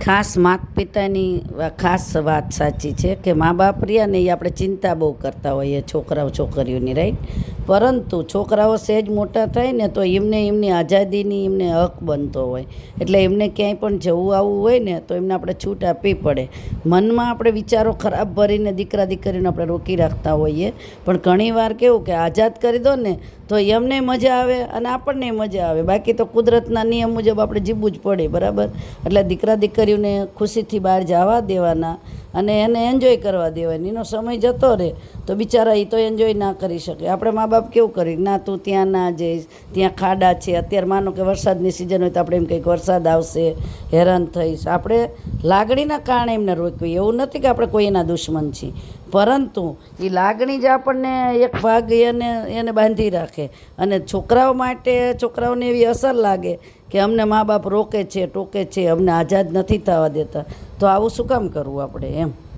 ખાસ માતા પિતાની ખાસ વાત સાચી છે કે મા બાપ રહ્યા ને એ આપણે ચિંતા બહુ કરતા હોઈએ છોકરાઓ છોકરીઓની, રાઈટ. પરંતુ છોકરાઓ સહેજ મોટા થાય ને તો એમને એમની આઝાદીની એમને હક બનતો હોય, એટલે એમને ક્યાંય પણ જવું આવવું હોય ને તો એમને આપણે છૂટ આપવી પડે. મનમાં આપણે વિચારો ખરાબ ભરીને દીકરા દીકરીને આપણે રોકી રાખતા હોઈએ, પણ ઘણીવાર કેવું કે આઝાદ કરી દો ને તો એમને મજા આવે અને આપણને મજા આવે. બાકી તો કુદરતના નિયમ મુજબ આપણે જીવવું જ પડે, બરાબર. એટલે દીકરા દીકરીઓને ખુશીથી બહાર જવા દેવાના અને એને એન્જોય કરવા દેવાની. એનો સમય જતો રહે તો બિચારા એ તો એન્જોય ના કરી શકે. આપણે મા બાપ કેવું કરી, ના તું ત્યાં ના જઈશ, ત્યાં ખાડા છે. અત્યારે માનો કે વરસાદની સિઝન હોય તો આપણે એમ કંઈક વરસાદ આવશે, હેરાન થઈશ. આપણે લાગણીના કારણે એમને રોકવી. એવું નથી કે આપણે કોઈ એના દુશ્મન છીએ, પરંતુ એ લાગણી જ આપણને એક ભાગ એને બાંધી રાખે. અને છોકરાઓ માટે, છોકરાઓને એવી અસર લાગે કે અમને મા બાપ રોકે છે, ટોકે છે, અમને આઝાદ નથી થવા દેતા, તો આવું શું કામ કરવું આપણે, એમ.